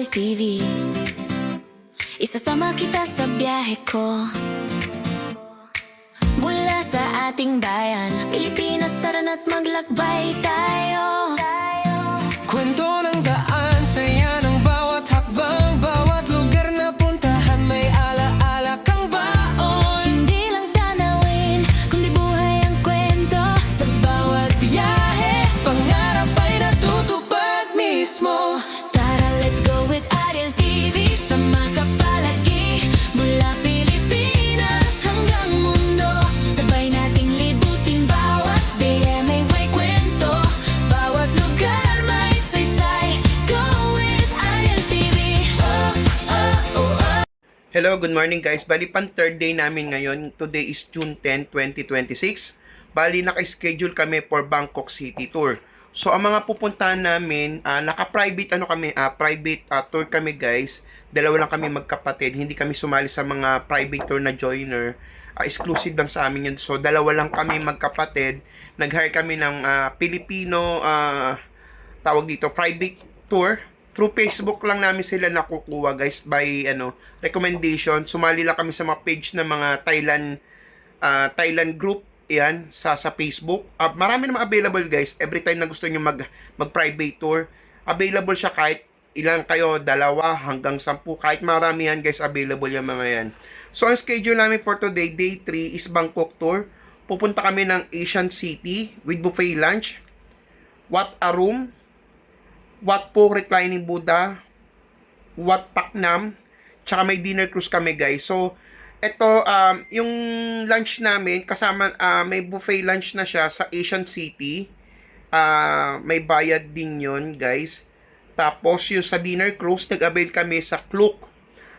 TV. Isasama kita sa biyahe ko mula sa ating bayan Pilipinas, tara na't maglakbay tayo. Kwento ng daan, saya ng bawat hakbang, bawat lugar na puntahan may ala-ala kang baon. Hindi lang tanawin, kundi buhay ang kwento. Sa bawat biyahe, Pangarap ay natutupad mismo. tara let's go with Ariel TV. Sama ka palagi mula Pilipinas hanggang mundo. Sabay nating libutin bawat DM may kwento, bawat lugar may saysay. Go with Ariel TV. Oh, oh, oh, oh. Hello, good morning guys. Bali pan third day namin ngayon. Today is June 10, 2026. Bali naka-schedule kami for Bangkok City Tour. So ang mga pupuntahan namin, naka-private private tour kami guys. Dalawa lang kami magkapatid. Hindi kami sumali sa mga private tour na joiner. Exclusive lang sa amin yun. So dalawa lang kami magkapatid. Nag-hire kami ng Filipino tawag dito private tour. Through Facebook lang namin sila nakukuha guys by recommendation. Sumali lang kami sa mga page ng mga Thailand group yan sa Facebook. Marami naman available guys. Every time na gusto niyo mag-private tour, available siya kahit ilang kayo, 2 hanggang 10, kahit maramihan guys, available yung mga yan. So ang schedule namin for today, day 3 is Bangkok tour. Pupunta kami ng Asian City with buffet lunch, Wat Arun, Wat Po Reclining Buddha, Wat Paknam, tsaka may dinner cruise kami guys. So ito, yung lunch namin, kasama, may buffet lunch na siya sa Asian City. May bayad din yun guys. Tapos yung sa dinner cruise, nag-avail kami sa Klook.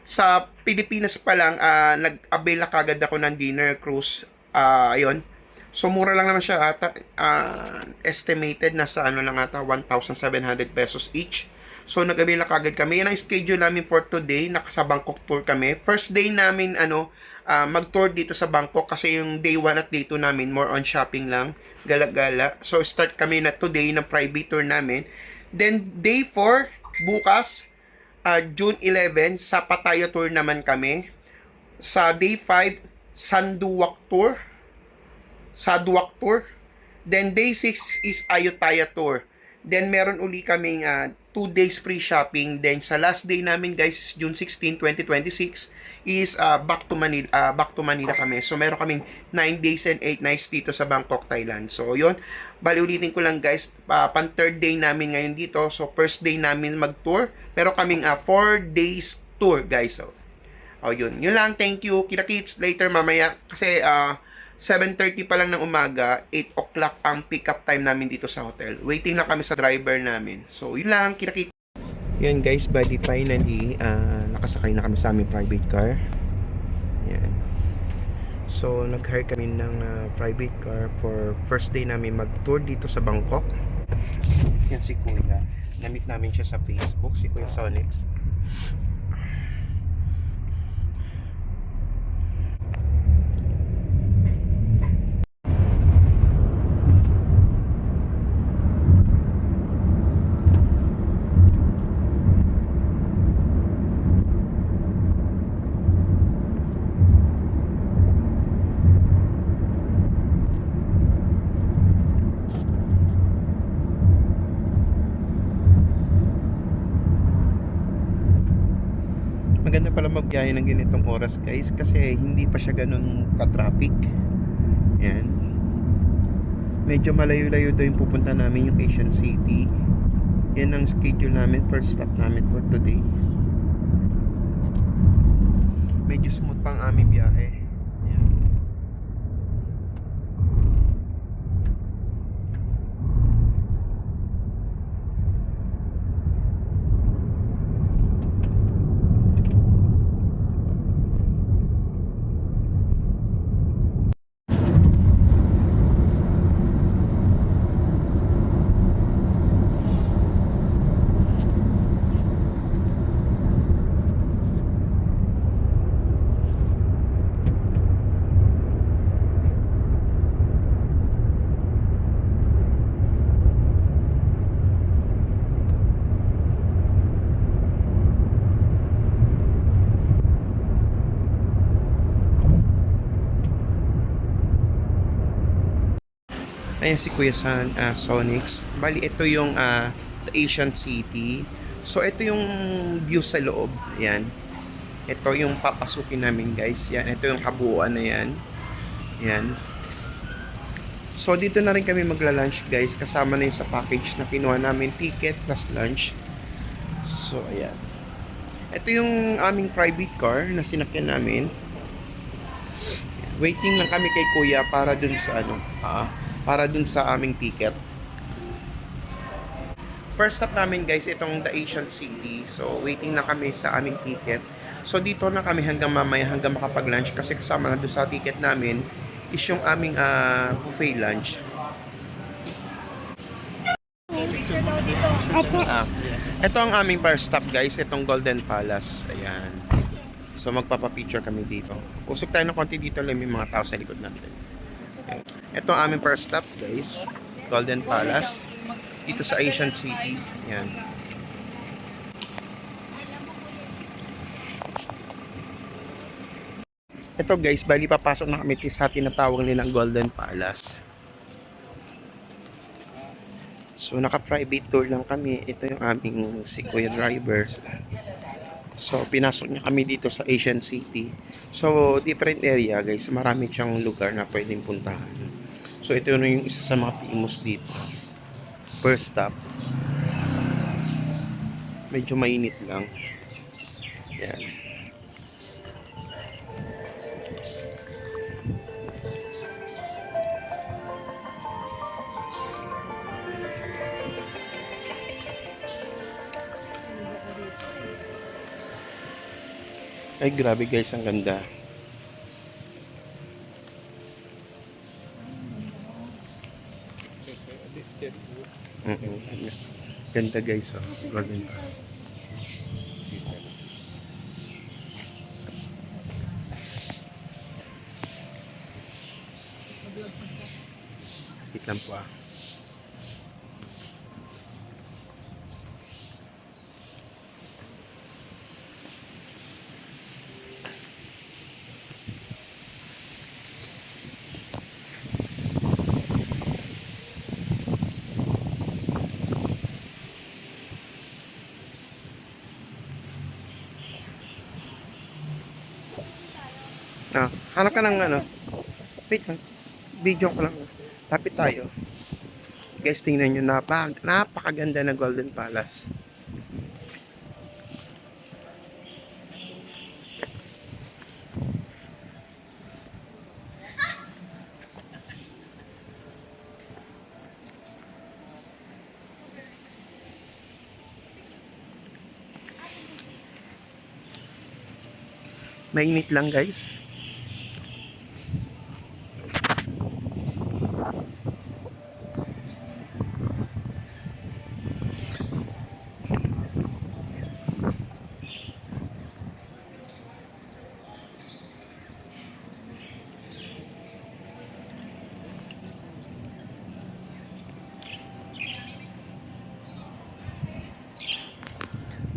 Sa Pilipinas pa lang, nag-avail na kagad ako ng dinner cruise. Ayun. So mura lang naman siya ata. Estimated na sa lang ata 1,700 pesos each. So nag-avail na kagad kami. Yan ang schedule namin for today. Nakasa Bangkok tour kami. First day namin mag-tour dito sa Bangkok kasi yung day 1 at day 2 namin more on shopping lang, gala-gala. So start kami na today ng private tour namin. Then day 4 bukas, June 11, sa Pattaya tour naman kami. Sa day 5, Saduak tour. Then day 6 is Ayutthaya tour. Then meron uli kaming 2 days free shopping. Then sa last day namin guys is June 16, 2026 is back to Manila kami. So meron kaming 9 days and 8 nights dito sa Bangkok, Thailand. So yun, bali ulitin ko lang guys, pan third day namin ngayon dito. So first day namin mag-tour. Meron kaming 4 days tour guys. So yun lang, thank you. Kita-kits later mamaya kasi 7:30 pa lang ng umaga, 8 o'clock ang pick-up time namin dito sa hotel. Waiting lang kami sa driver namin. So, yun lang, kita-kita. Yan guys, bali finally, nakasakay na kami sa aming private car. Yan. So, nag-hire kami ng private car for first day namin mag-tour dito sa Bangkok. Yan si Kuya. Namit namin siya sa Facebook, si Kuya Sonix. Maganda pala magbiyahe ng ganitong oras guys kasi hindi pa siya ganun ka-traffic. Yan. Medyo malayo-layo daw yung pupunta namin, yung Asian City. Yan ang schedule namin, first stop namin for today. Medyo smooth pang aming biyahe. Yan. Ayan si Kuya San, Sonics. Bali, ito yung the Asian City. So, ito yung view sa loob. Ayan. Ito yung papasukin namin, guys. Yan. Ito yung kabuuan na yan. Yan. So, dito na rin kami magla-lunch, guys. Kasama na yung sa package na kinuha namin. Ticket plus lunch. So, ayan. Ito yung aming private car na sinakyan namin. Waiting lang kami kay Kuya para dun sa para dun sa aming ticket. First stop namin, guys, itong the Asian City. So, waiting na kami sa aming ticket. So, dito na kami hanggang mamaya, hanggang makapag-lunch. Kasi kasama na doon sa ticket namin is yung aming buffet lunch. Ito ang aming first stop, guys. Itong Golden Palace. Ayan. So, magpapapicture kami dito. Usok tayo ng konti dito lang, may mga tao sa likod natin. Okay. Ito ang aming first stop, guys. Golden Palace. Dito sa Asian City. Yan. Ito, guys, bali papasok na kami sa tinatawag nilang Golden Palace. So, naka-private tour lang kami. Ito yung aming si Kuya driver. So, pinasok niya kami dito sa Asian City. So, different area, guys. Marami siyang lugar na pwedeng puntahan. So, ito na yung isa sa mga famous dito. First stop. Medyo mainit lang. Yan. Ay, grabe, guys, ang ganda. Ganda, guys, oh. Golden pa. Wait lang po, hanap ka ng ano. Wait lang. Video ko lang. Tapit tayo. Guys, tingnan nyo. Napakaganda na Golden Palace. Mainit lang, guys.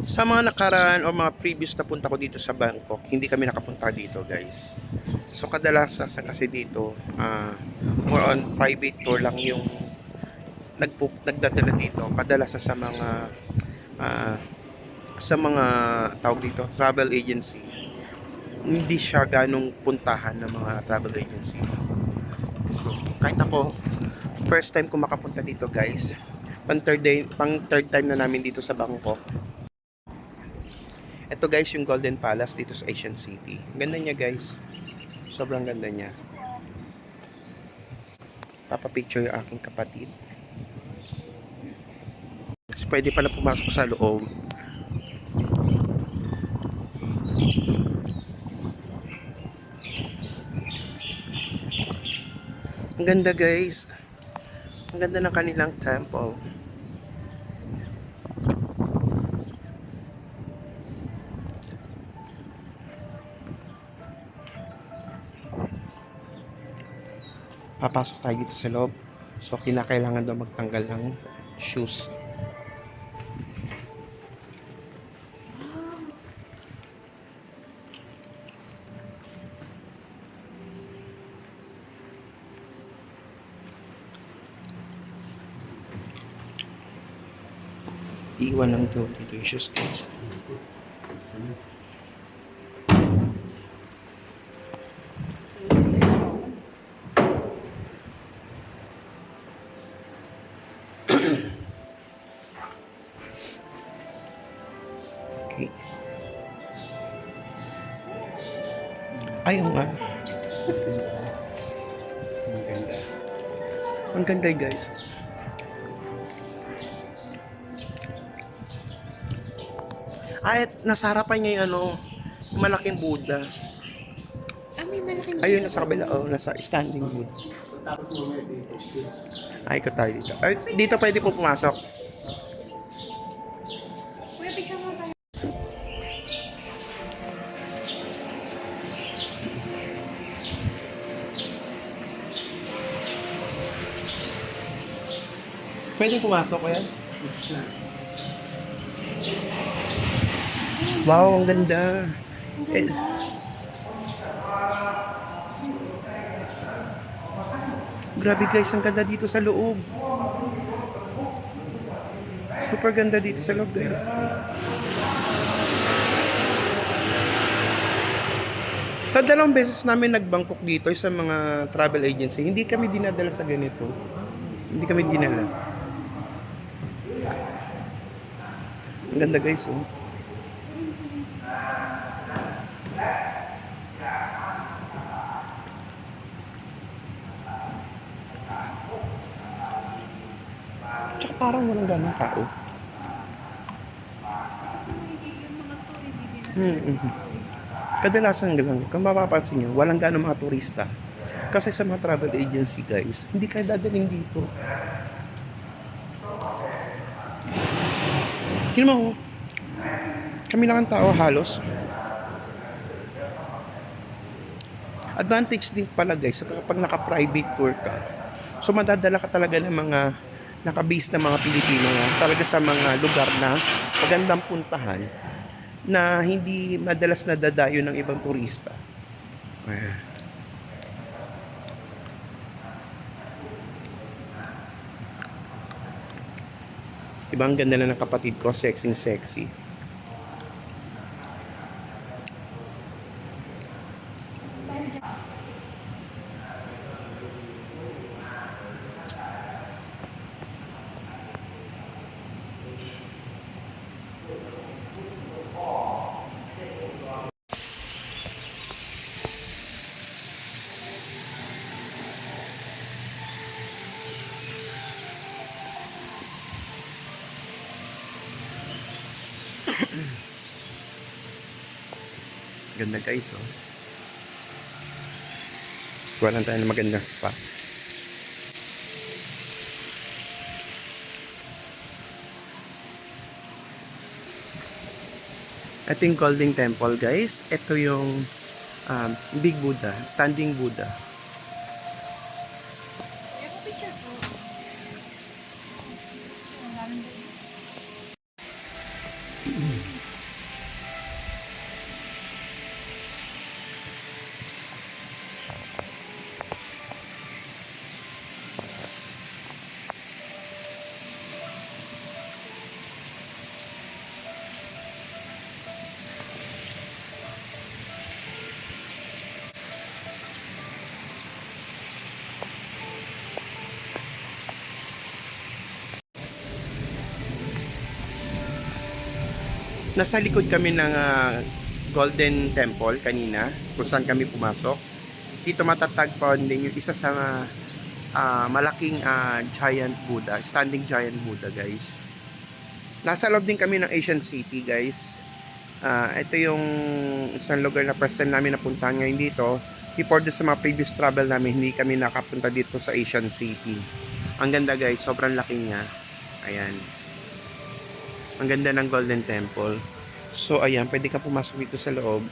Sa mga nakaraan o mga previous na punta ko dito sa Bangkok, hindi kami nakapunta dito, guys. So kadalasan kasi dito, more on private tour lang yung nagdadala dito. Kadalasan sa mga tawag dito, travel agency. Hindi siya ganong puntahan ng mga travel agency. So kahit ako, first time ko makapunta dito, guys. Pang third time na namin dito sa Bangkok. Ito, guys, yung Golden Palace dito sa Asian City. Ganda niya, guys. Sobrang ganda niya. Papapicture yung aking kapatid. Pwede pala pumasok sa loob. Ang ganda, guys. Ang ganda ng kanilang temple. Papasok tayo dito sa loob. So, kinakailangan daw magtanggal ng shoes. Iwan lang to dito yung shoes guys. Okay. Ayaw nga. Ang ganda guys. At nasa harapan niya yung ano, yung malaking Buddha. May malaking Ayun, nasa kabila. Oh, nasa standing Buddha. Ay, ko tayo dito. Ay, dito pwede po pumasok. Pwede pumasok ko yan? Wow, ang ganda. Eh, grabe guys, ang ganda dito sa loob. Super ganda dito sa loob guys. Sa dalawang beses namin nagbangkok dito sa mga travel agency, hindi kami dinadala sa ganito. Hindi kami dinala. Ang ganda guys, oh. Tsaka parang walang ganong tao. Kadalasan lang, kung mapapansin nyo, walang ganong mga turista. Kasi sa mga travel agency guys, hindi kayo dadaling dito. Yun mo, kami lang ang tao halos. Advantage din pala guys, kapag naka-private tour ka, so madadala ka talaga ng mga naka-base na mga Pilipino nga, talaga sa mga lugar na magandang puntahan na hindi madalas nadadayo ng ibang turista. Ayan. Ibang ganda na ng kapatid ko, sexy. Ganda guys, oh. Kuha lang tayo ng magandang spot. Ito yung Golden Temple guys. Ito yung Big Buddha, Standing Buddha. Nasa likod kami ng Golden Temple kanina, kung saan kami pumasok. Dito matatagpuan din yung isa sa malaking giant Buddha, standing giant Buddha guys. Nasa loob din kami ng Asian City guys. Ito yung isang lugar na first time namin napuntahan ngayon dito. Before sa mga previous travel namin, hindi kami nakapunta dito sa Asian City. Ang ganda guys, sobrang laki niya. Ayan. Ang ganda ng Golden Temple. So, ayan, pwede ka pumasok dito sa loob.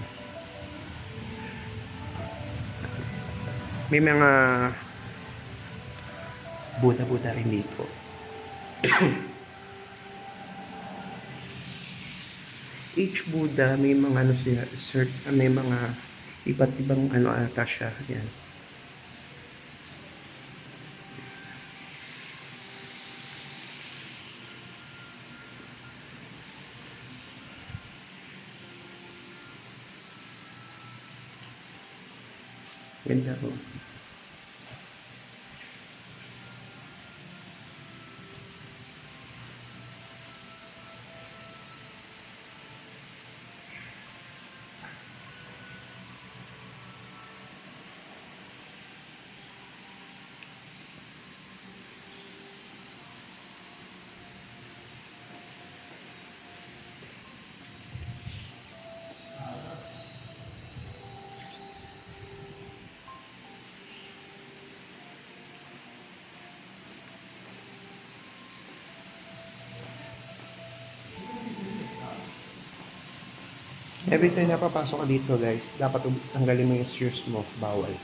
May mga Buddha rin dito. Each Buddha may mga ano siya, may mga iba't ibang ano ata siya. Ayan. Ganda po. Every time napapasok ka dito guys, dapat tanggalin mo yung shoes mo. Bawal.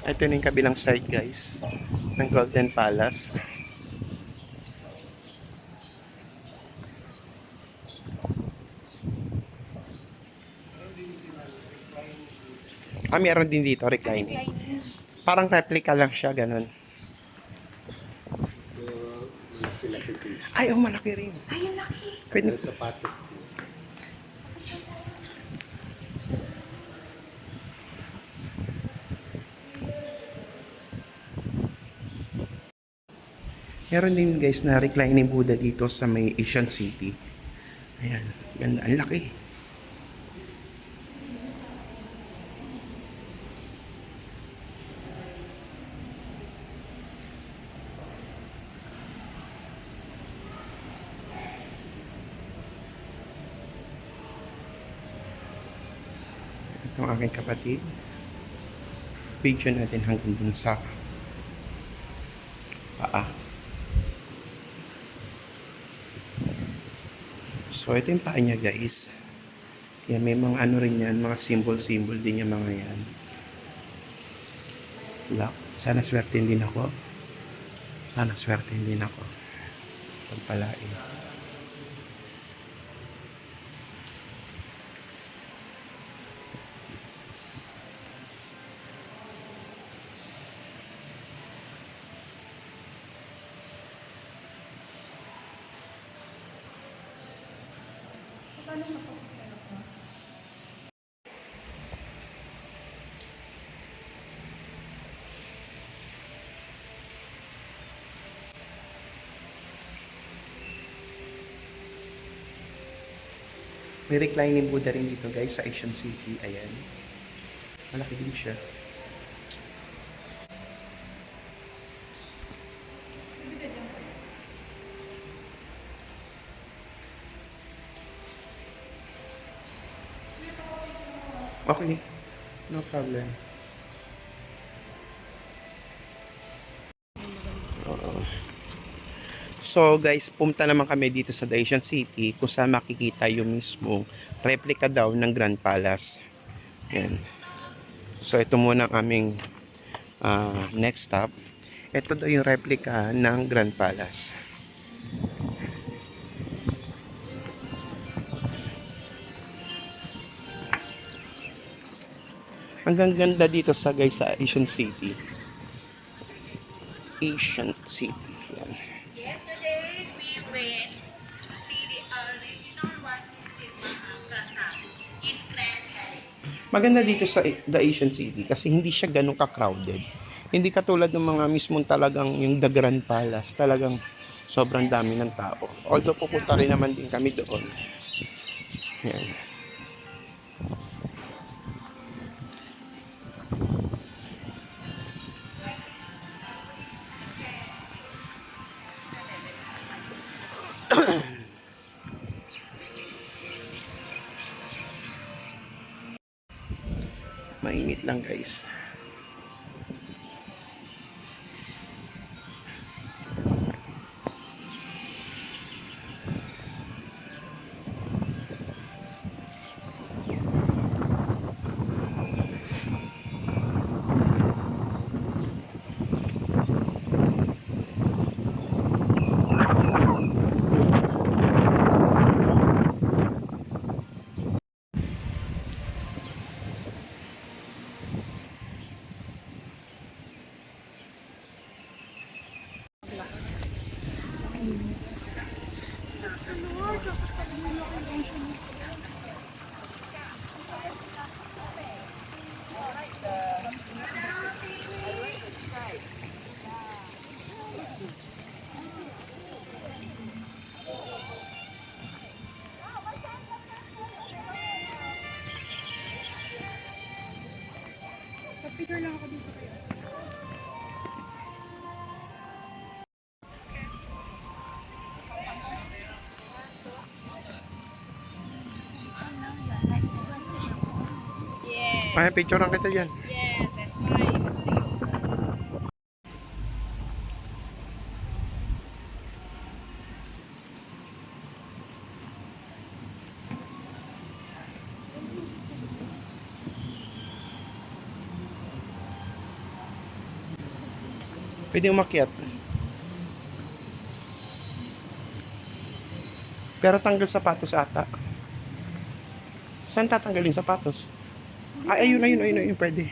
Ito na yung kabilang side guys ng Golden Palace. Meron din dito reclining. Parang replica lang siya, ganun. Ay, malaki rin. Ay, ang laki. Pwede. Meron din guys na reclining Buddha dito sa may Asian City. Ayan, ganda. Ang laki. Itong aking kapatid. Video natin hanggang dun sa paa. So, ito yung paa niya guys. Yan, may mga ano rin yan, mga symbol-symbol din yung mga yan. Lock. Sana swerte din ako. Sana swerte din ako. Pagpalain. May reclining Buddha rin dito guys sa Asian City. Ayan. Malaki din siya. Okay. No problem. So guys, pumunta naman kami dito sa Asian City kung saan makikita yung mismong replica daw ng Grand Palace. Yan. So ito muna ang aming next stop. Ito daw yung replica ng Grand Palace. Hanggang ganda dito sa guys sa Asian City. Asian City. Yan. Yesterday, we went to see the original Wat Philippine Prasad in Grand Palace. Maganda dito sa the Asian City kasi hindi siya ganun ka-crowded. Hindi katulad ng mga mismong talagang yung The Grand Palace. Talagang sobrang dami ng tao. Although pupunta rin naman din kami doon. Yan. Mainit lang guys. Ay, picturean kita dyan. Yes, that's fine. Pwede umakyat. Pero tanggal sapatos ata. Saan tatanggalin sapatos? Ay, ayun, pwede.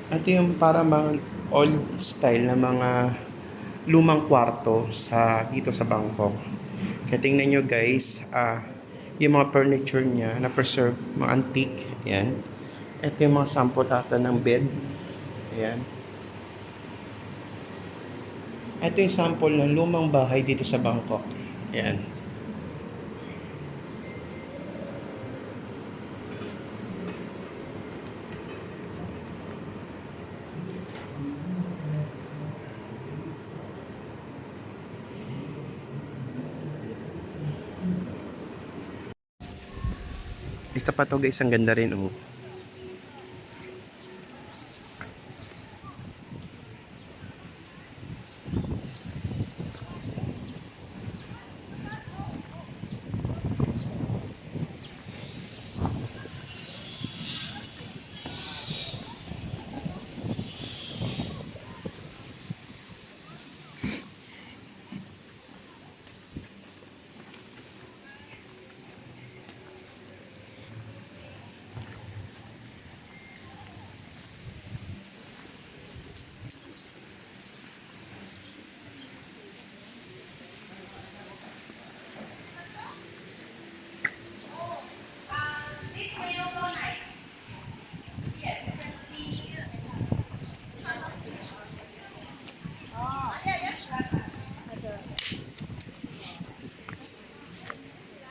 Ito yung para mga old style na mga lumang kwarto dito sa Bangkok. Kaya tingnan nyo guys, yung mga furniture niya na preserve, mga antique, ayan. Ito yung mga sample data ng bed, ayan. Ito yung sample ng lumang bahay dito sa Bangkok, ayan. Ito pa to guys, ang ganda rin oh.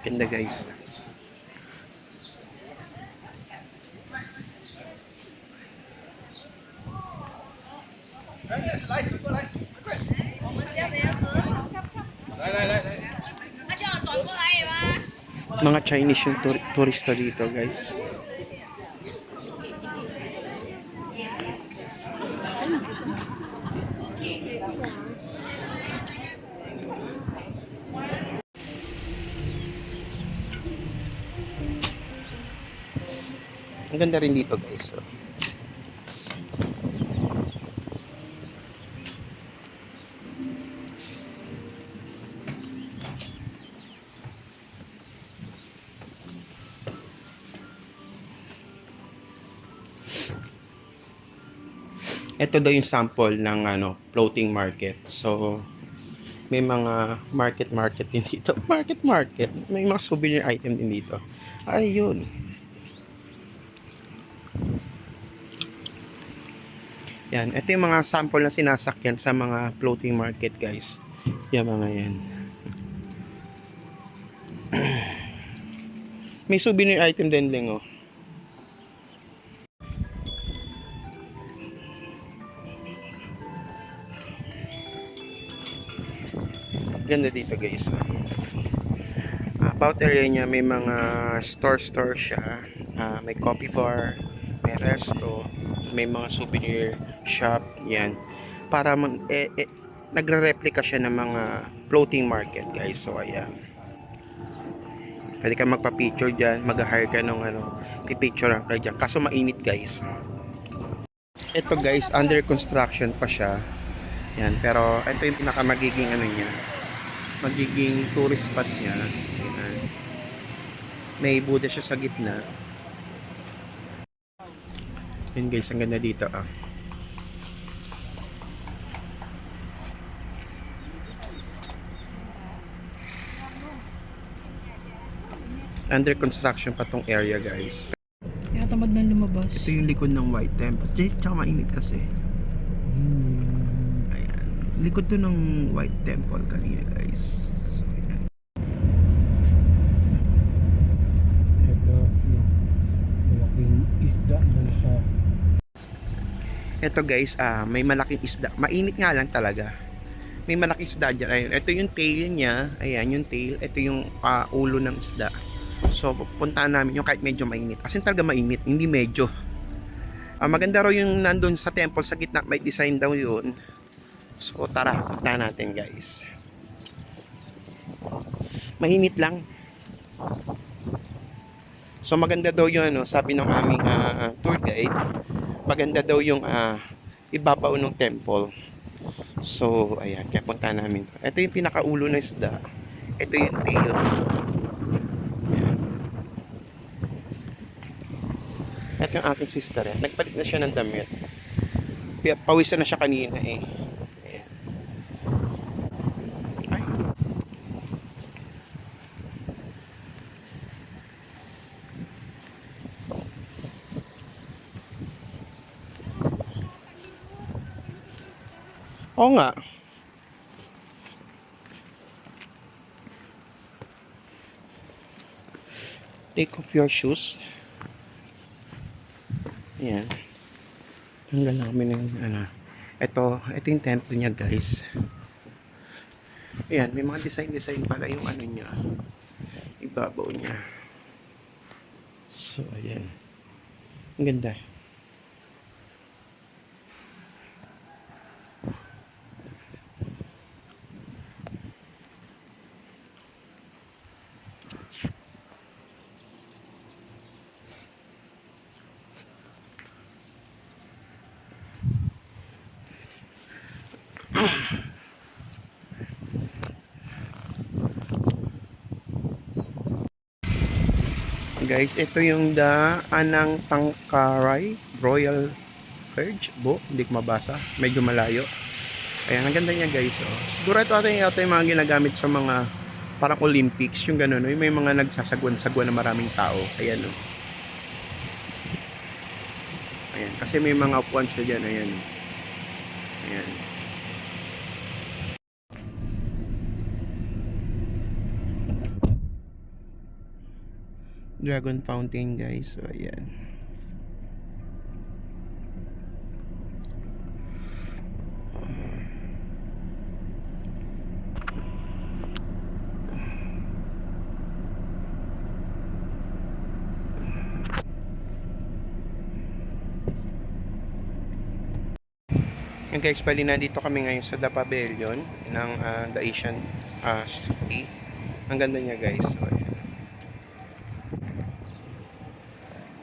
Ganda guys. Mga Chinese yung turista dito guys. Ang ganda rin dito guys. So. Ito daw yung sample ng floating market. So may mga market din dito. Market. May mga souvenir item din dito. Ayun. Yan, ito yung mga sample na sinasakyan sa mga floating market, guys. Yan mga yan. May souvenir item din lang, oh. Ganda dito, guys. About area niya, may mga store siya. May coffee bar, may resto, may mga souvenir shop. Yan. Para nagre-replica siya ng mga floating market, guys. So, ayan. Pwede ka magpa-picture dyan, mag-hire ka ng pipicture lang ka dyan. Kaso mainit, guys. Ito, guys, under construction pa siya. Yan, pero ito yung pinaka magiging niya. Magiging tourist spot niya. Yan. May Buddha siya sa gitna. Yan, guys, ang ganda dito, ah. Under construction pa tong area, guys. Kaya tamad na lumabas. Ito yung likod ng White Temple. Tsaka mainit kasi. Ayan. Likod to ng White Temple kanina, guys. So, ayan. Ito, malaking isda dun sa Ito, guys, may malaking isda. Mainit nga lang talaga. May malaking isda dyan. Ayun. Ito yung tail niya. Ayan, yung tail. Ito yung ulo ng isda. So, puntaan namin yung kahit medyo mainit. Kasi talaga mainit, hindi medyo. Maganda raw yung nandun sa temple sa gitna, may design daw yun. So, tara, puntaan natin, guys. Mainit lang. So, maganda daw yung sabi ng aming tour guide, maganda daw yung ibabaw ng temple. So, ayan, kaya puntaan namin. Ito yung pinakaulo ng isda. Ito yung tail. Ito yung aking sister. Nagpalit na siya ng damit. Pawisan na siya kanina eh. Ayan. Ay. Oo nga. Take off your shoes. Ayan. Tanggal namin ng ito yung temple niya, guys. Ayan, may mga design pala yung niya. Ibabaw niya. So, ayan. Ang ganda. Guys, ito yung Anang Tangkaray Royal Verge. Hindi ko mabasa. Medyo malayo. Ayan, ang ganda niya, guys. Oh. Siguro ito yung mga ginagamit sa mga parang Olympics. Yung gano'n. Yung may mga nagsasagwan-sagwan na maraming tao. Ayan, oh. Ayan. Kasi may mga upuan siya dyan. Ayan. Ayan. Dragon Fountain, guys. So, ayan. And guys, bali nandito kami ngayon sa The Pavilion ng The Asian City. Ang ganda niya, guys. So, ayan.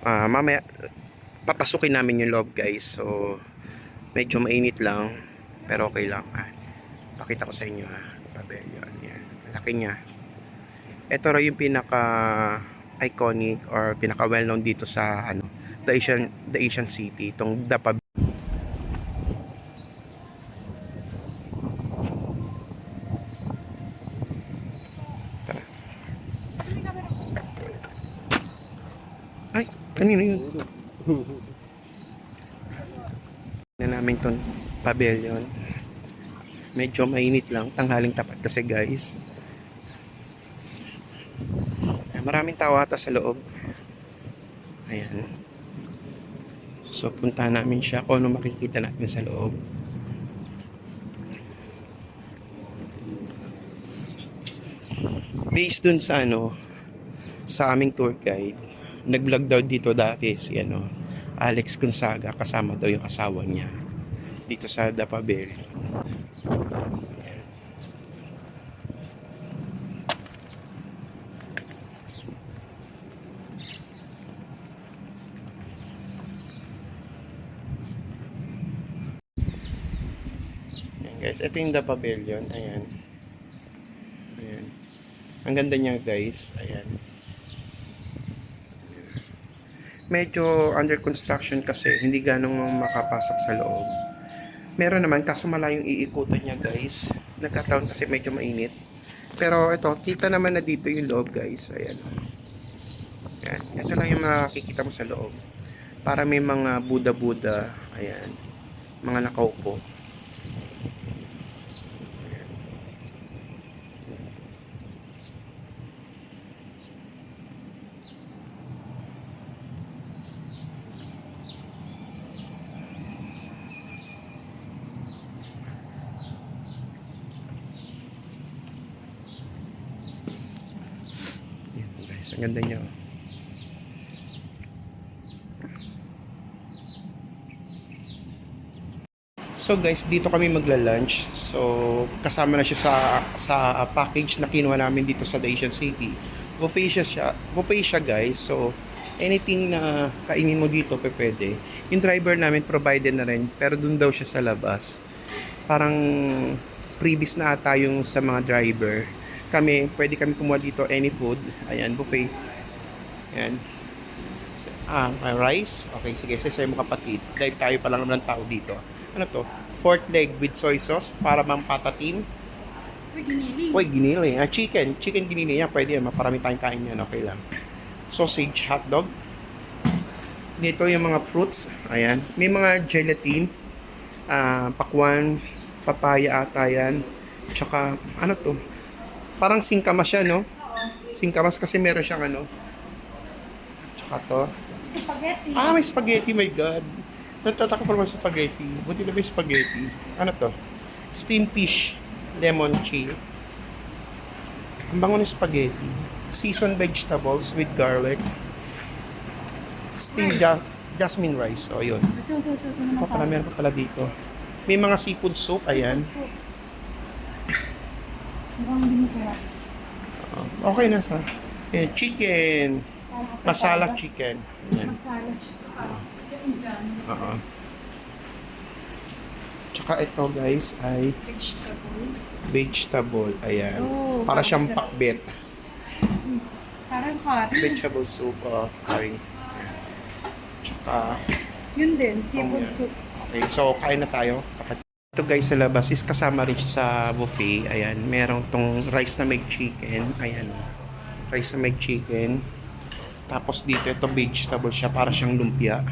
Mamaya papasukin namin yung loob, guys. So medyo mainit lang, pero okay lang. Pakita ko sa inyo Pavilion. Yan. Malaki niya. Ito raw yung pinaka iconic or pinaka well known dito sa The Asian City, itong The Pavilion. Ay, kanino yun? Na namin tong pavilion. Medyo mainit lang, tanghaling tapat kasi guys. Maraming tao ata sa loob. Ayan. So puntahan namin siya kung ano makikita natin sa loob. Based dun sa sa aming tour guide, nag-vlog daw dito dati si Alex Gonzaga, kasama daw yung asawa niya dito sa The Pavilion. Ayan. Ayan guys, ito yung The Pavilion. Ayan. Ayan. Ang ganda niya guys. Ayan. Medyo under construction kasi hindi ganong makapasok sa loob. Meron naman kaso malayong iikutan niya guys. Nagkataon kasi medyo mainit. Pero ito, kita naman na dito yung loob guys. Ayan. Ayan. Ito lang yung makikita mo sa loob. Para may mga Buddha-Buddha. Ayan. Mga nakaupo. Guys, ang ganda niya. So guys, dito kami magla-lunch. So kasama na siya sa package na kinuha namin dito sa Dacian City. Buffet siya guys. So anything na kainin mo dito pwede. Yung driver namin provided na rin, pero dun daw siya sa labas. Parang previous na ata yung sa mga driver. Pwede kami kumuha dito any food. Ayan, buffet. Ayan. May rice. Okay, sige, sasay mo kapatid. Dahil tayo pa lang ng tao dito. Ano to? Fork leg with soy sauce para mampatatim. Uy, giniling. Chicken giniling yan. Pwede yan. Maparami tayong kain yan. Okay lang. Sausage hotdog. Dito yung mga fruits. Ayan. May mga gelatin. Pakwan. Papaya ata yan. Tsaka, ano to? Parang singkamas siya, no? Singkamas kasi meron siyang Tsaka to. Spaghetti. May spaghetti, my God. Natatakot pa naman sa spaghetti. Buti na may spaghetti. Ano to? Steamed fish. Lemon chill. Ang bango ng spaghetti. Seasoned vegetables with garlic. Steamed jasmine rice. O, yun. Ito naman Meron pa pala dito. May mga seafood soup. Ayan. Mukhang hindi masarap. Okay na sa chicken. Masala chicken. Ayan. Masala. Oo. Tsaka ito guys ay vegetable. Ayan. Oh, para siyang pakbet. Parang curry. Vegetable soup. Curry. Tsaka Yun din, seafood yan. soup. okay. So kain na tayo. Ito guys sa labas is kasama rin siya sa buffet. Ayan. Merong tong rice na may chicken. Ayan. Rice na may chicken. Tapos dito ito vegetable siya para siyang lumpia.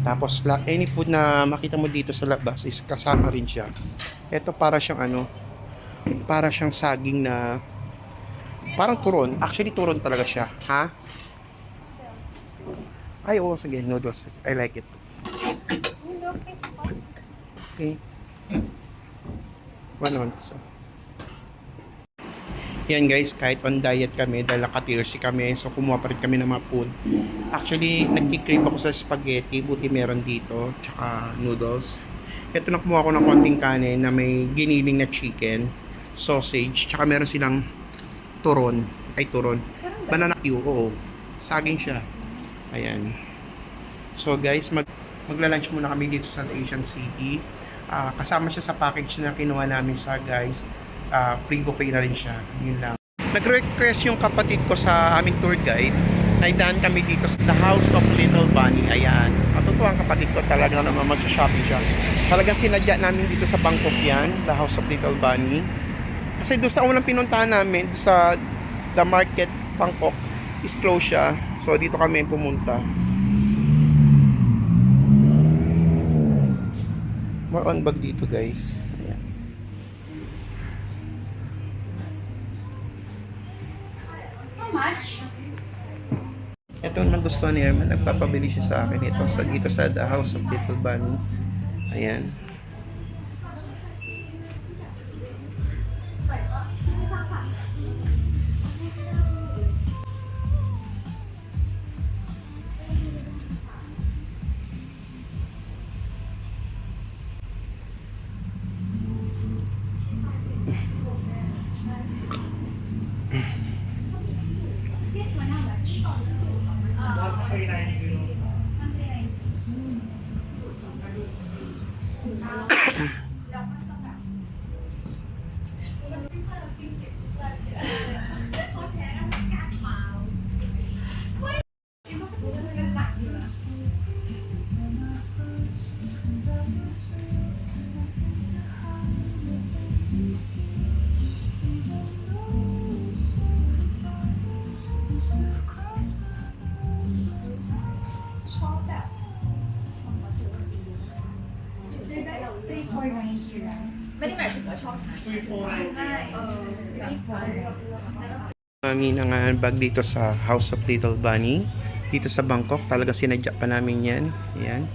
Tapos any food na makita mo dito sa labas is kasama rin siya. Ito para siyang para siyang saging na parang turon. Actually turon talaga siya. Ha? Ay, oo, sige, noodles. I like it. Okay. 1 so. Yan guys, kahit on diet kami, dahil naka-TRC kami, so kumuha pa rin kami ng mga food. Actually, nagkikrave ako sa spaghetti, buti meron dito, tsaka noodles. Ito na kumuha ko ng konting kanin na may giniling na chicken, sausage, tsaka meron silang turon. Banana Q, oo. Saging siya. Ayan. So guys, magla-lunch muna kami dito sa Asian City. Kasama siya sa package na kinuha namin sa guys. Free buffet na rin siya. Yun lang. Nag-request yung kapatid ko sa aming tour guide. Naidaan kami dito sa The House of Little Bunny. Ayan. Totoo ang kapatid ko talaga naman mag-shopping siya. Talagang sinadya namin dito sa Bangkok yan. The House of Little Bunny. Kasi doon sa unang pinuntahan namin, doon sa The Market Bangkok, is closed siya. So dito kami pumunta. More on bag dito guys. Ayan. How much? Ito naman gusto ni Herman, nagpapabili siya sa akin ito dito sa The House of Little Bunny. Ayan. This one, how much? 1390. Kami ng bag dito sa House of Little Bunny. Dito sa Bangkok. Talaga sinadya pa namin yan. Ayan.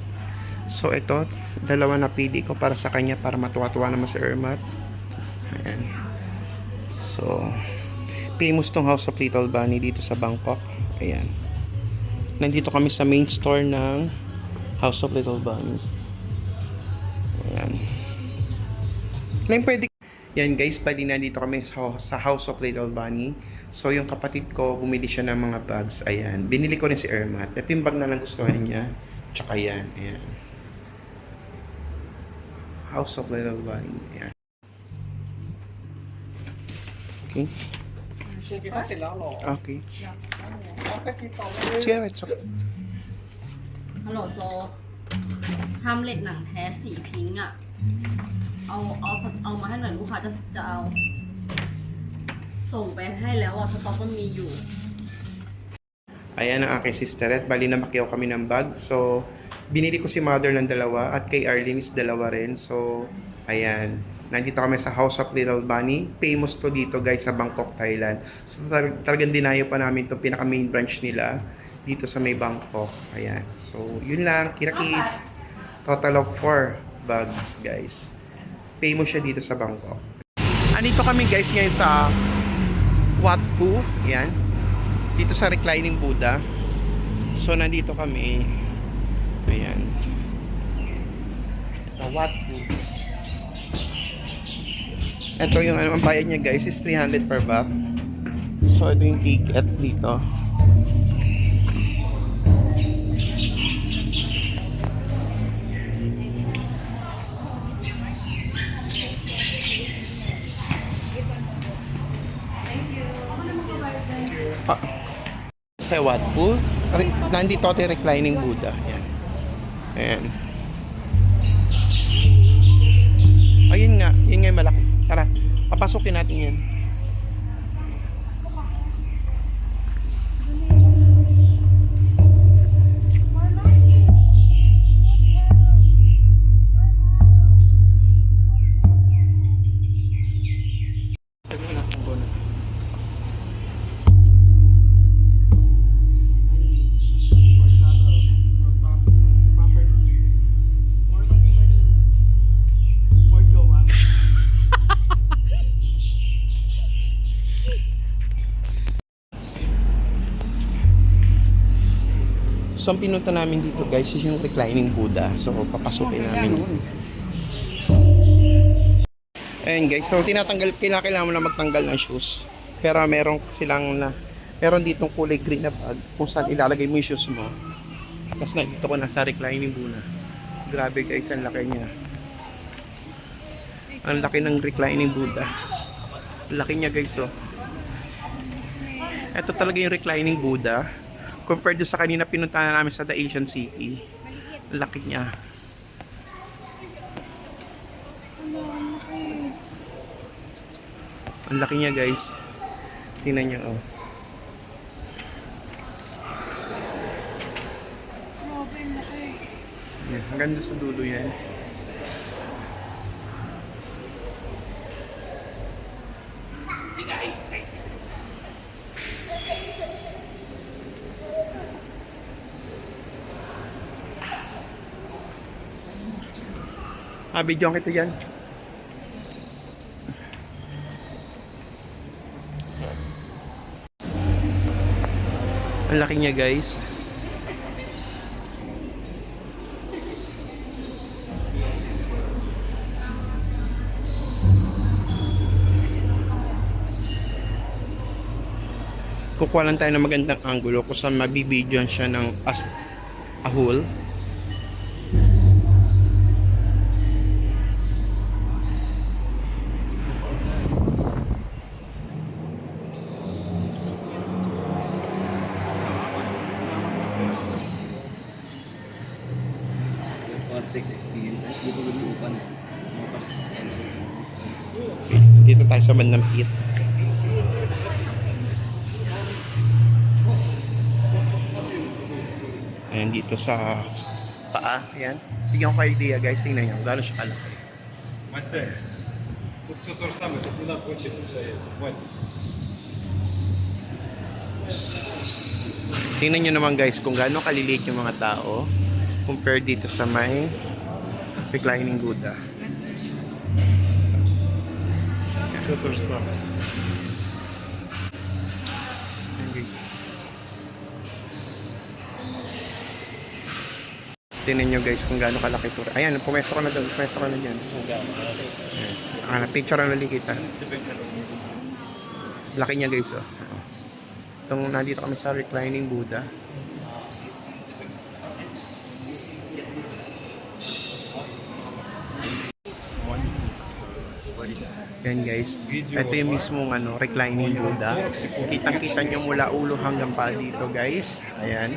So ito, dalawa na pili ko para sa kanya para matuwa-tuwa naman si Ermat. Ayan. So, famous tong House of Little Bunny dito sa Bangkok. Ayan. Nandito kami sa main store ng House of Little Bunny. Ayan. Ngayon pwede. Yan guys, bali nandito kami sa House of Little Bunny. So yung kapatid ko, bumili siya ng mga bags. Ayan. Binili ko rin si Ermat. Ito yung bag na nagustuhan niya. Tsaka yan. Ayan. House of Little Bunny. Ayan. Okay. Okay. Sige, it's okay. ฮัลโหลโซทำเหล็กหนังแท้สีพิงค์อ่ะ เอามาให้หน่อยลูกค้าจะเอา ส่งไปให้แล้วอ่ะสต็อกมันมีอยู่ Ayan ang aking sisterette. Bali na makiyaw kami ng bag. So, binili ko si mother ng dalawa at kay Arlene is dalawa rin. So, ayan. Nandito kami sa House of Little Bunny. Famous to dito guys sa Bangkok, Thailand. So, talagang dinayo pa namin itong pinaka main branch nila dito sa may Bangkok. Ayan. So, yun lang. Kira kids. Total of 4 bags guys. Famous siya dito sa Bangkok. Andito kami guys ngayon sa Wat Phu. Ayan. Dito sa reclining Buddha. So, nandito kami. Ayan. Ito, Wat Phu. Ito yung ang bayad niya guys is 300 per bag. So, ito yung ticket dito. Sa Wat Phu. Nandito ito yung reclining Buddha. Ayan. Ayan. Ayun nga. Yun nga yung malaki. Tara. Papasukin natin yun. So, ang pinunta namin dito guys is yung reclining Buddha. So, papasukin namin. Ayan guys. So, kailangan mo na magtanggal ng shoes. Pero meron ditong kulay green na bag kung saan ilalagay mo yung shoes mo. Tapos nandito ko na sa reclining Buddha. Grabe guys, ang laki niya. Ang laki ng reclining Buddha. Ang laki niya guys, oh. Ito talaga yung reclining Buddha. Compared do sa kanina pinuntahan namin sa The Asian City. Laki niya. Ang laki niya guys. Tingnan niyo oh. Yan, hanggang doon sa dulo yan. Video kita yan. Ang laki niya guys. Kukuha lang tayo ng magandang angulo kung saan mabibidyoan siya ng ahol. Dito tayo sa bandang pit. Ayan, dito sa paa. Ayan. Bigyan ko kayo idea guys. Tingnan nyo. Gano'n siya kalaki. Мастер, тут все то же самое, ты куда хочешь, хватит. Tingnan nyo naman guys kung gaano kaliliit yung mga tao compared dito sa may reclining Buddha. Все то же самое. Tingnan nyo guys kung gaano kalaki ito. Ayan, pumesto ka na doon. Pumesto ka na dyan. Ayan. Picture na ulit kita. Laki niya guys. Oh. Itong nandito kami sa reclining Buddha. Yan guys. Ito yung mismong reclining Buddha. Kitang-kita nyo mula ulo hanggang pa dito guys. Ayan.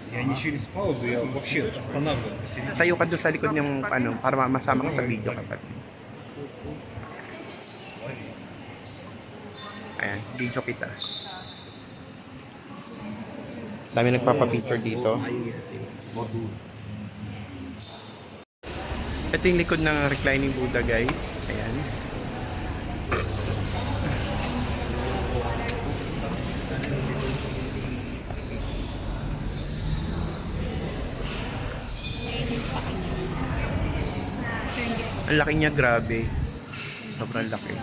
Я не через паузу, я вообще останавливаю посередине. Tayo ka doon sa likod ng para masama ka sa video kapatid. Ayan, video kita. Dami nagpapapicture dito. Ito yung likod ng reclining Buddha guys. Ayan. Ang laki niya, grabe. Sobrang laki.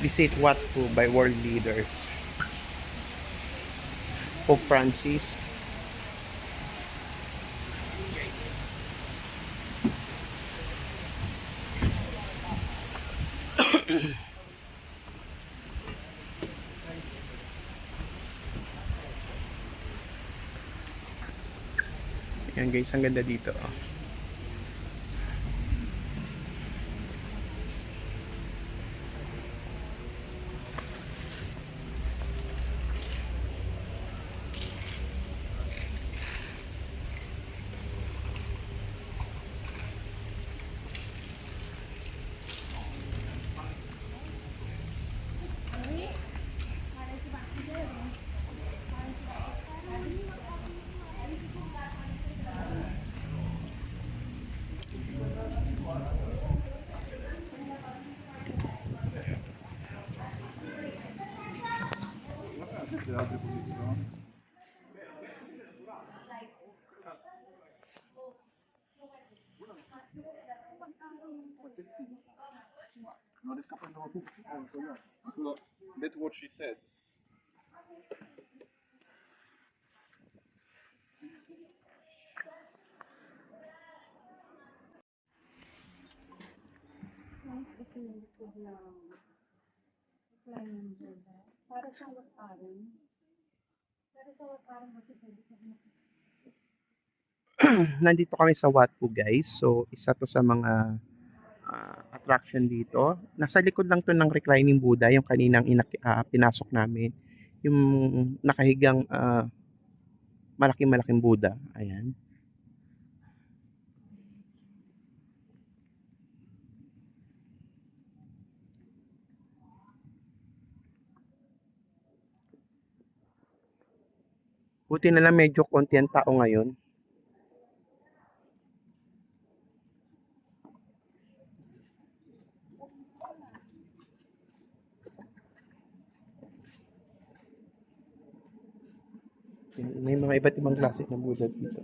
Visit Wat Pho by world leaders. Pope Francis. Ayan guys, ang ganda dito. That's what she said. Para siyang lakaran. Pero sa lakaran kasi pwede ka Nandito kami sa Wat Pho guys. So, isa to sa mga attraction dito. Nasa likod lang to ng reclining Buddha, yung kaninang pinasok namin. Yung nakahigang malaking Buddha. Ayan. Buti na lang medyo konti ang tao ngayon. May mga iba't ibang klase ng Buddha dito.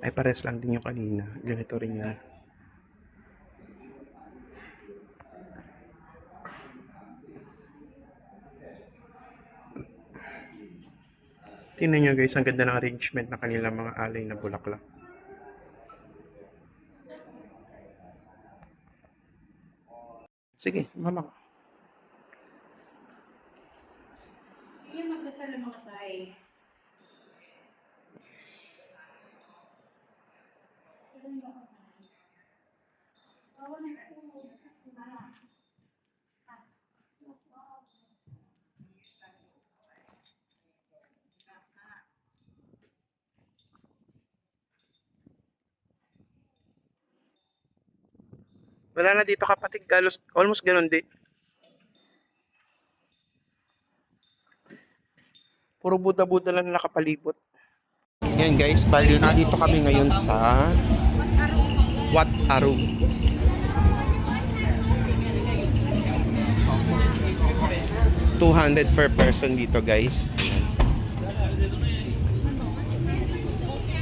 Ay, pares lang din yung kanina. Ganito rin yan. Tingnan nyo guys, ang ganda ng arrangement na kanilang mga alay na bulaklak. Sige, mama. Yung magdasal ng mga tayo. Wala na dito kapatid, almost ganun din. Puro Buddha-Buddha lang nakapalibot. Yan guys, bali na dito kami ngayon sa Wat Arun. $200 per person dito guys.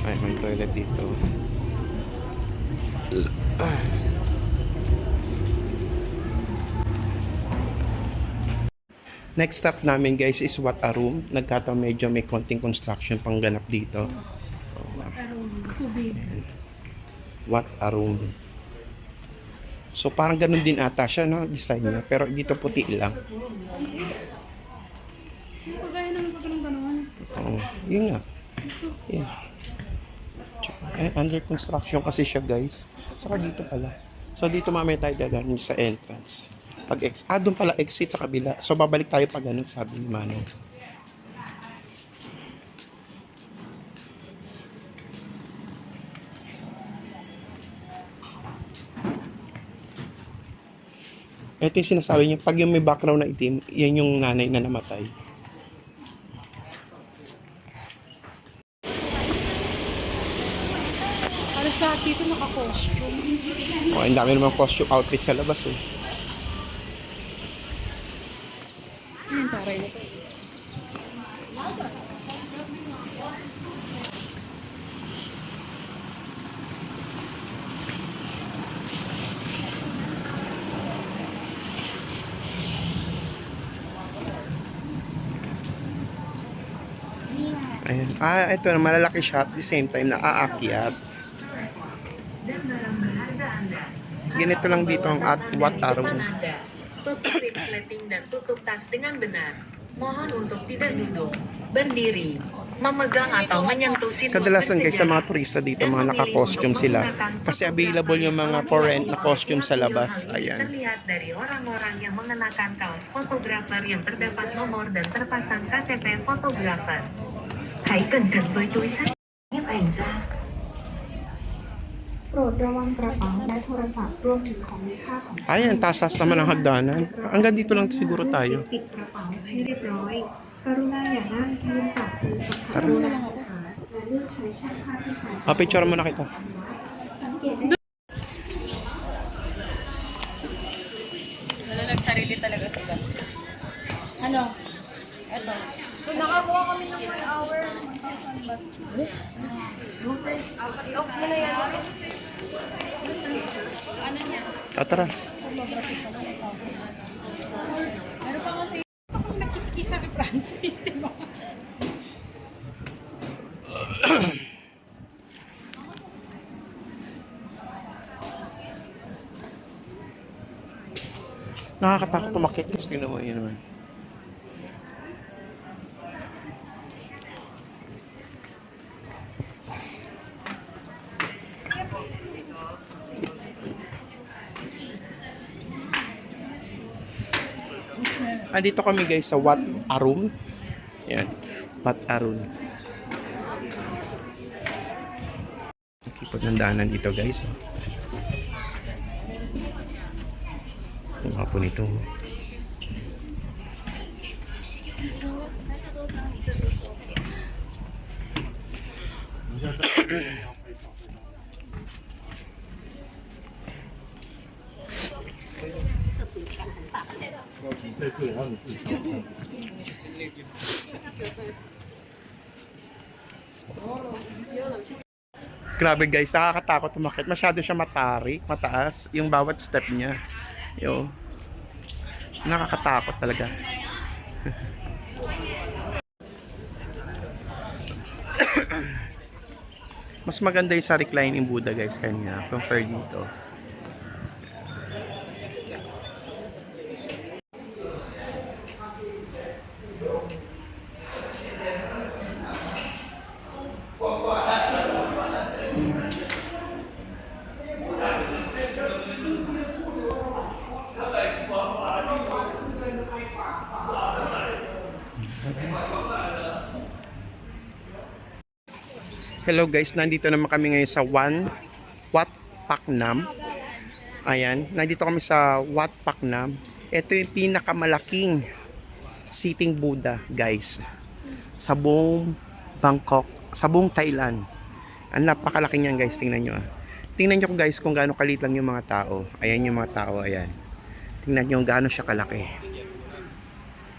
Ay, may toilet dito. Next stop namin guys is Wat Arun. Nagkataon medyo may konting construction pang ganap dito. Ayan. Wat Arun. So parang ganun din ata siya, no? Design niya. Pero dito puti lang. Pagkaya naman pa ng gano'n. Oo. Yun nga. Yan. Under construction kasi siya guys. Saka dito pala. So dito mamaya tayo dadaan sa entrance. Doon pala exit sa kabila. So babalik tayo pag ganun, sabi ni Manong. Ito yung sinasabi niya, pag yung may background na itim, yan yung nanay na namatay. Alas lahat dito naka-costume. Oh, ang dami naman costume outfit sa labas eh. Ano yung taray na to? Ayan. Ito na malalaki siya at the same time na aakyat. Ganito lang dito ang Wat Arun. Tutup resleting dan tutup tas dengan benar. Mohon untuk tidak duduk, berdiri, memegang atau menyentuh situs Kadalasan guys sa pencegahan. mga turista dito, mga naka-costume sila. Kasi available yung mga for rent na costume sa labas. Ayan. Terlihat dari orang-orang yang mengenakan kaos fotografer yang terdapat nomor dan terpasang KTP fotografer. Hãy cẩn thận với túi sách ghép ảnh ra. โปรดระวังกระเป๋าและโทรศัพท์รวมถึงของมีค่าของ Ayan, taas naman ang hagdanan. Hanggang dito lang siguro tayo. ปิดกระเป๋าให้เรียบร้อย กรุณาอย่านั่งยืนจับมือสัมผัสดูแลสถานและเลือกใช้ช่างภาพที่ผ่าน Picture mo na kita. สังเกตได้ Nagsarili talaga sila. Ano? Ito. So, nakakuha kami ng 1 hour, 1,000 baht. Off mo na yan. Ano niya? Tara. Meron pa kasi ako nagkiskisa kay Francis, di ba? Nakakatakot tumakit kasi tingnan mo yun naman. Andito kami guys sa Wat Arun. Yan, Wat Arun. Ikipot ng daanan dito guys. Ang hapon ito. Grabe guys, nakakatakot umakyat. Masyado siya mataas yung bawat step niya. Yo. Nakakatakot talaga. Mas maganda yung sa reclining Buddha guys kanya compare dito. Hello guys, nandito naman kami ngayon sa Wat Paknam. Ayan, nandito kami sa Wat Paknam. Ito yung pinakamalaking sitting Buddha guys. Sa buong Bangkok, sa buong Thailand. Ang napakalaki niyan guys, tingnan nyo. Tingnan nyo guys kung gaano kalit lang yung mga tao. Ayan yung mga tao, ayan. Tingnan nyo gaano siya kalaki.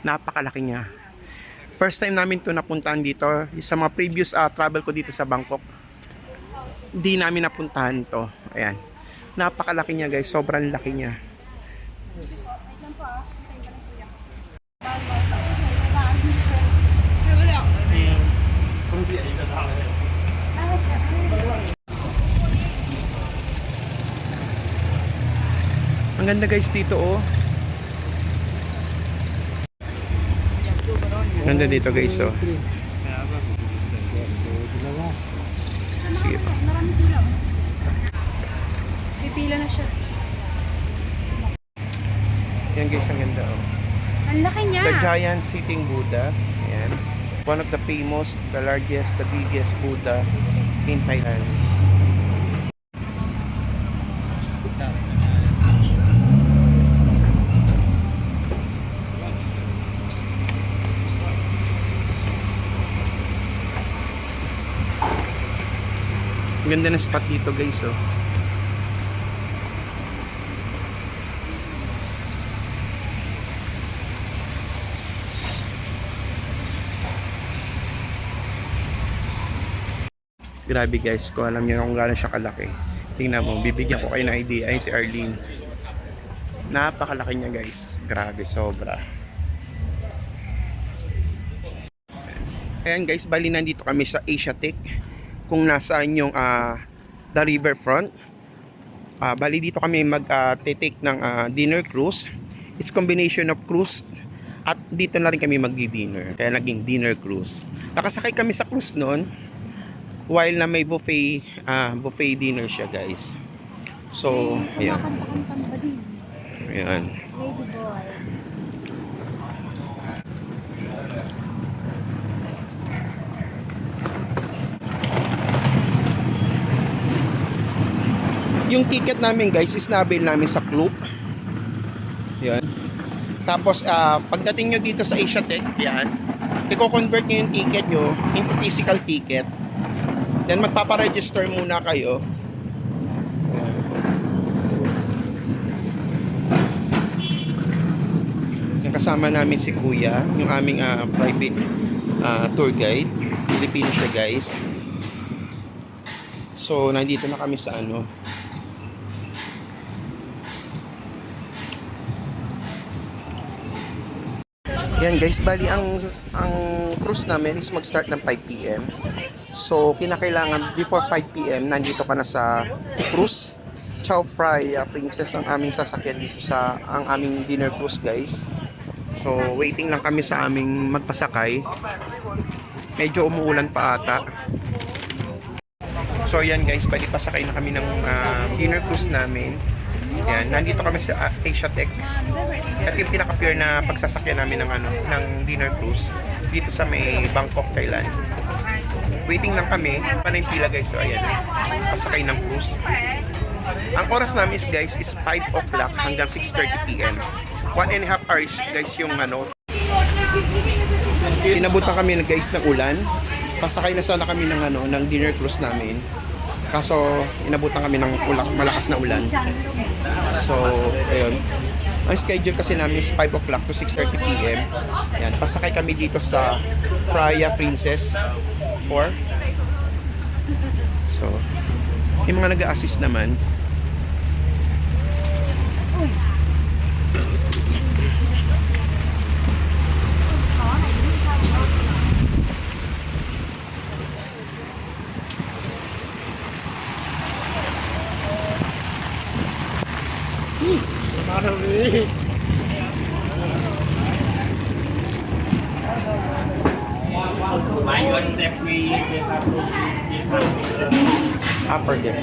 Napakalaki niya. First time namin to napuntahan dito. Sa mga previous travel ko dito sa Bangkok, hindi namin napuntahan to. Ayan. Napakalaki niya guys. Sobrang laki niya. Ang ganda guys dito oh. Ganda dito guys oh. Sige pa. Pipila na siya. Yan guys, ang ganda oh. Ang laki niya. The giant sitting Buddha. Ayan. One of the famous, the largest, the biggest Buddha in Thailand. Ang ganda ng spot dito guys oh. Grabe guys, kung alam niyo kung gaano siya kalaki. Tingnan mo, bibigyan ko kayo ng idea. Ayun si Arlene. Napakalaki niya guys. Grabe, sobra. Ayan guys, bali nandito kami sa Asiatic. Kung nasaan yung the riverfront. Bali dito kami mag-take ng dinner cruise. It's combination of cruise at dito na rin kami magdi-dinner. Kaya naging dinner cruise. Nakasakay kami sa cruise noon while na may buffet dinner siya guys. So, ayan. Ayan. Yung ticket namin guys is na-avail namin sa Klook. Yan. Tapos pagdating nyo dito sa Asiatic, yan, i-convert nyo yung ticket nyo into physical ticket. Then magpaparegister muna kayo. Yan. Yan, kasama namin si Kuya, yung aming private tour guide. Filipino siya guys. So, nandito na kami sa ano. Yan guys, bali ang cruise namin is mag-start ng 5 PM. So, kinakailangan before 5 PM, nandito ka na sa cruise. Chow Fry Princess ang aming sasakyan dito sa ang aming dinner cruise guys. So, waiting lang kami sa aming magpasakay. Medyo umuulan pa ata. So, yan guys, bali pasakay na kami ng dinner cruise namin. Yan, nandito kami sa Asia Tech. At yung pinaka-pure na pagsasakyan namin ng dinner cruise dito sa may Bangkok, Thailand. Waiting lang kami. Paano yung pila guys? So ayan, pasakay ng cruise. Ang oras namin is guys is 5 o'clock hanggang 6:30 PM. 1.5 hours guys yung Inabutan kami guys ng ulan. Pasakay na sana kami ng dinner cruise namin. Kaso inabutan kami ng malakas na ulan. So, ayun. Ang schedule kasi namin is 5 o'clock to 6:30 PM. Yan, pasakay kami dito sa Praia Princess 4. So, yung mga nag-a-assist naman. Upper deck.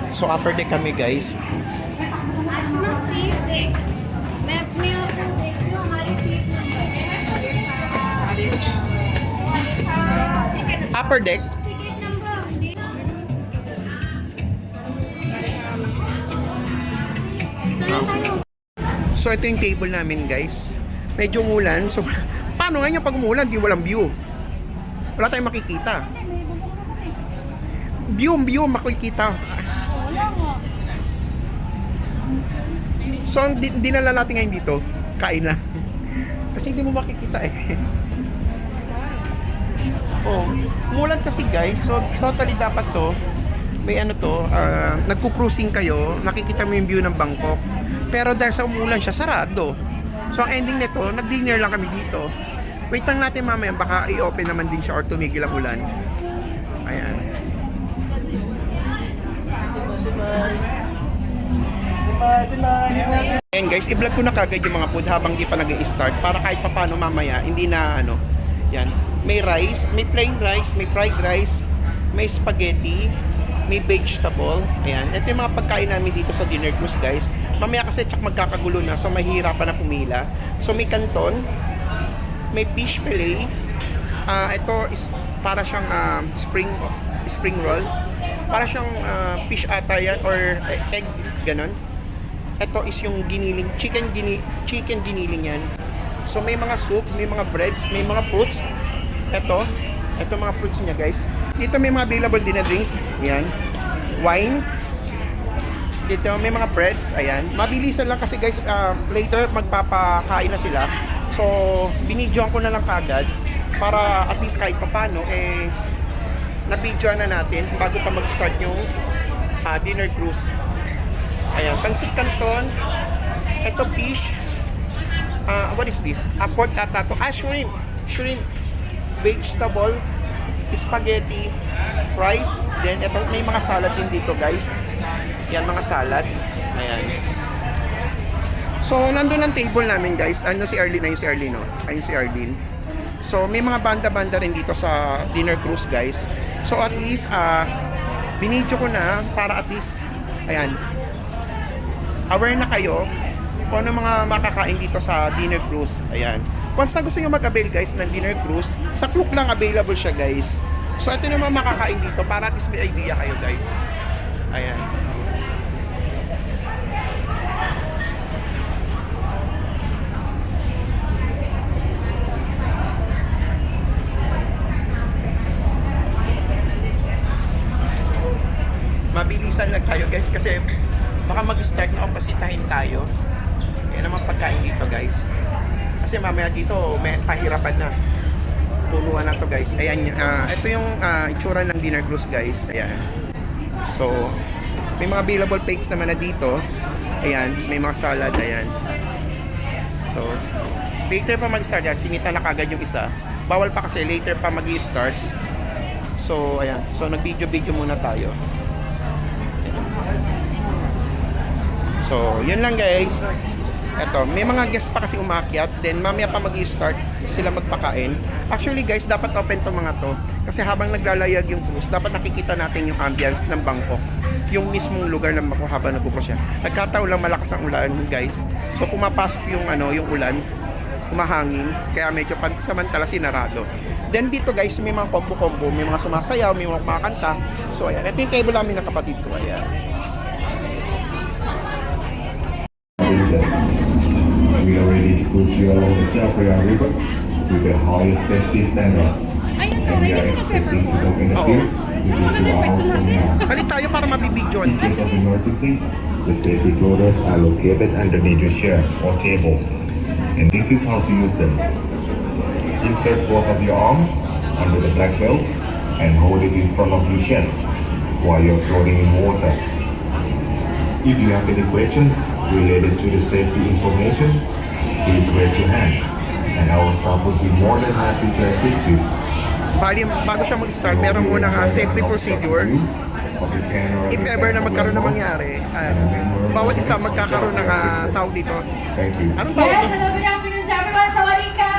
So upper deck kami guys. Upper deck. So ito yung table namin guys. Medyo umulan. So paano nga yung pag umulan di walang view? Wala tayong makikita. View makikita. So ang dinala natin ngayon dito, kain lang. Kasi hindi mo makikita eh. Oh, umulan kasi guys. So totally dapat to may nagku-cruising kayo, nakikita mo yung view ng Bangkok. Pero dahil sa umulan siya, sarado. So ang ending nito, nag-dinner lang kami dito. Wait lang natin mamaya, baka i-open naman din siya or tumigil ang ulan. Ayan. Ayan guys, i-vlog ko na kagad yung mga food habang di pa nag-i-start para kahit papano mamaya, hindi na yan. May rice, may plain rice, may fried rice, may spaghetti, may vegetable. Ayan. Ito yung mga pagkain namin dito sa dinner cruise guys. Mamaya kasi magkakagulo na, so mahihirapan na pumila. So may canton, may fish fillet. Ito is para siyang spring roll. Para siyang fish ata yan or egg, ganon. Ito is yung giniling, chicken giniling yan. So may mga soup, may mga breads, may mga fruits. Ito mga fruits niya guys. Dito may mga available din na drinks. Ayan. Wine. Dito may mga breads. Ayan. Mabilisan lang kasi guys, later magpapakain na sila. So, binidyoan ko na lang kagad para at least kahit papano nabidyoan na natin bago pa mag-start yung dinner cruise. Ayan. Pansit canton. Ito fish. What is this? Pork atato. Shrimp. Vegetable, spaghetti, rice, then ito may mga salad din dito guys. Yan mga salad. Ayan. So nandun ang table namin guys. Si Arlene, ayun si Arlene, no? Ayun si Arlene. So may mga banda-banda rin dito sa dinner cruise guys. So at least binidyo ko na para at least ayan, aware na kayo kung ano mga makakain dito sa dinner cruise. Ayan. Once na gusto nyo mag-avail guys ng dinner cruise, sa Klook lang available siya guys. So ito naman makakain dito para at least may idea kayo guys. Ayan. Mabilisan lang tayo guys kasi baka mag-start na opasitahin tayo. Yan naman pagkain dito guys. Kasi mamaya dito may pahirapan na. Punuan na to guys. Ayan, ito yung itsura ng dinner cruise guys. Ayan. So, may mga available plates naman na dito. Ayan, may mga salad. Ayan. So, later pa mag-start yan. Sinita na kagad yung isa. Bawal pa kasi later pa mag-i-start. So, ayan. So, nag-video-video muna tayo. So, yun lang guys. Eto, may mga guests pa kasi umakyat. Then, mamaya pa mag-i-start sila magpakain. Actually guys, dapat open to mga to. Kasi habang naglalayag yung cruise, dapat nakikita natin yung ambience ng Bangkok. Yung mismong lugar ng Bangkok habang nagpo-cruise siya. Nagkataon lang malakas ang ulan guys. So, pumapasok yung, yung ulan. Umahangin. Kaya medyo samantala sinarado. Then dito guys, may mga combo-combo. May mga sumasayaw, may mga kumakanta. So, ayan. Ito yung table namin ng kapatid ko. Ayan. We are ready to cruise you along the Chao Phraya River with the highest safety standards. And we are expecting to dock in the field within 2 hours from now. Balik tayo para mabibidyon. In case of emergency, the safety floaters are located underneath your chair or table. And this is how to use them. Insert both of your arms under the black belt and hold it in front of your chest while you're floating in water. If you have any questions related to the safety information, please raise your hand and our staff would be more than happy to assist you. Bali, bago siya mag-start, meron muna safety procedure. If ever na magkaroon na mangyari, bawat isa magkakaroon ng tawag dito. Thank you. Anong tawag Yes, dito? hello, good afternoon to everyone. Sawadee ka!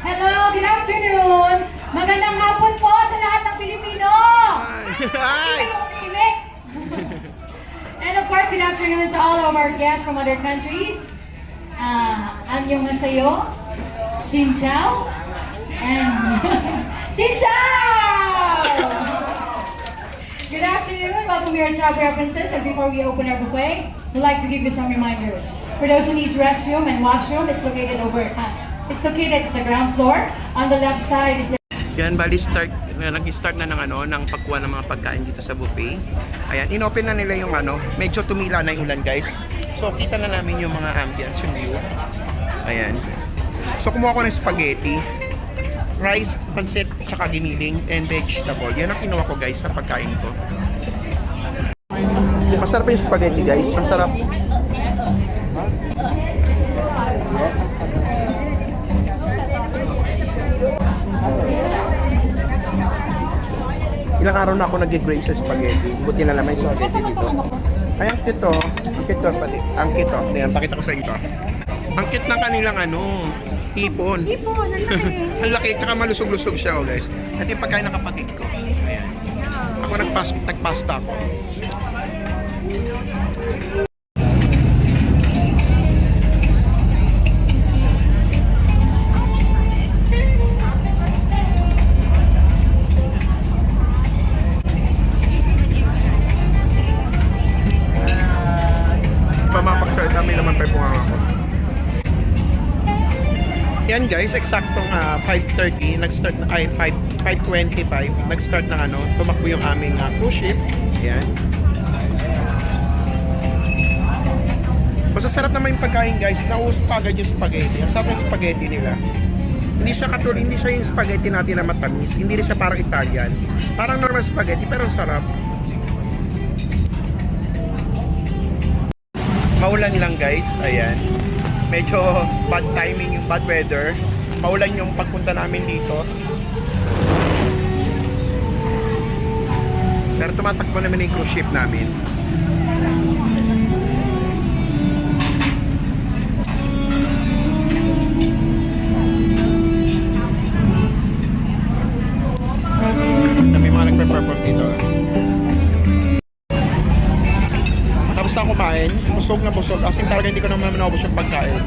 Hello, good afternoon. Magandang hapon po sa lahat ng Pilipino. Hi! Kayo umiimik. And of course, good afternoon to all of our guests from other countries. Annyeonghaseyo, Xin Chao, and Xin Chao! Good afternoon, welcome to our Chao Phraya Princess. And before we open our buffet, we'd like to give you some reminders. For those who needs restroom and washroom, it's located at the ground floor. On the left side is the Yan, bali nag-start na ng pagkuha ng mga pagkain dito sa buffet. Ayan, inopen na nila yung medyo tumila na yung ulan guys. So, kita na namin yung mga ambience, yung view. Ayan. So, kumuha ko ng spaghetti, rice, pancit, tsaka giniling, and vegetable. Yan ang kinuha ko guys sa pagkain ko. Masarap yung spaghetti guys, ang sarap. Ilang araw na ako nag-grade sa spaghetti. Buti na lang may spaghetti dito. Ay, ang cute to. Ang cute to, pati. Ang cute to. Ayan, pakita ko sa inyo. Ang cute ng kanilang hipon. Hipon, ang laki. Ang laki, tsaka malusog-lusog siya, guys. At yung pagkain ng kapatid ko. Ayan. Ako nagpasta ako. Pamapagsalita, may naman pa yung ako. Yan guys, eksaktong 5:30 nag-start na 5:25 nag-start na tumakbo yung aming cruise ship. Yan. Basta sarap naman yung pagkain guys. Naubos pa agad yung spaghetti. Ang sarap yung spaghetti nila. Hindi siya yung spaghetti natin na matamis. Hindi rin siya parang Italian. Parang normal spaghetti pero ang sarap. Maulan lang guys. Ayan. Medyo bad timing yung bad weather. Maulan yung pagpunta namin dito. Pero tumatakbo naman yung cruise ship namin. May mga nagpe-perform dito. Tapos na kumain, busog na busog. As in talaga hindi ko naman naubos yung pagkain.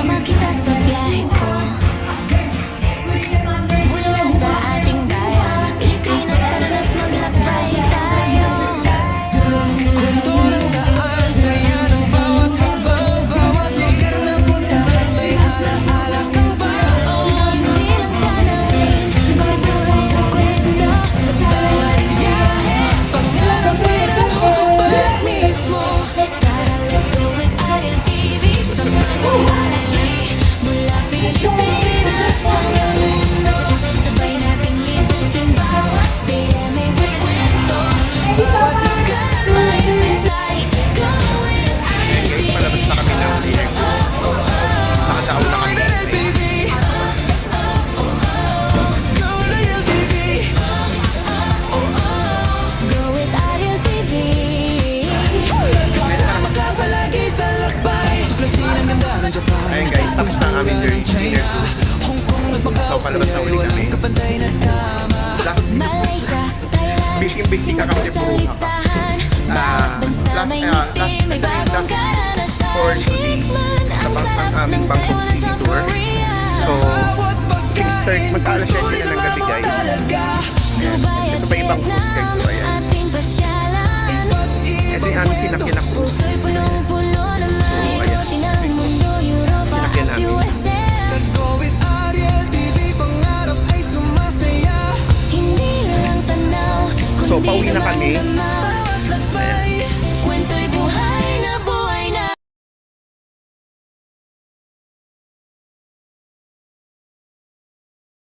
Kasama kita sa biyahe ko. Mula sa ating bayan, Pilipinas, karoon at maglakbay tayo. Kwento ng daan, saya ng bawat hakbang, bawat lugar na puntahan may alaala kang baon. Hindi lang tanawin, may buhay ang kwento sa bawat biyahe. Pangarap ay natutupad mismo. Tara, let's go with Ariel TV. Sa mga palagi, mula Pilipinas hanggang mundo. Sabay nating libutin bawat day, may kwento. Bawat lugar may saysay. Go with Ariel Guys, TV. palabas na kami ng Air Cruise. Nakataon na kami. Go with Ariel TV. Magpapalagi sa lakbay, tuklasin ang ganda ng Japan. Ayun guys, tapos na ang aming Air Cruise. So, palabas na uli kami. Last day. Malaysia, Thailand, Busy ka kasi puro ka. listahan. Last for today ang aming Bangkok City Tour. So 6:30 mag-alas 7 na ng gabi guys. Ito pa ibang cruise guys. So ayan. Ito yung aming sinakyan na cruise. Puso'y punong-puno ng So ayan. ng mundo, Europa Sinakyan at namin. USA. Go with Ariel TV, pangarap ay sumasaya. Hindi lang tanaw, So, kundi pauwi na kami. naman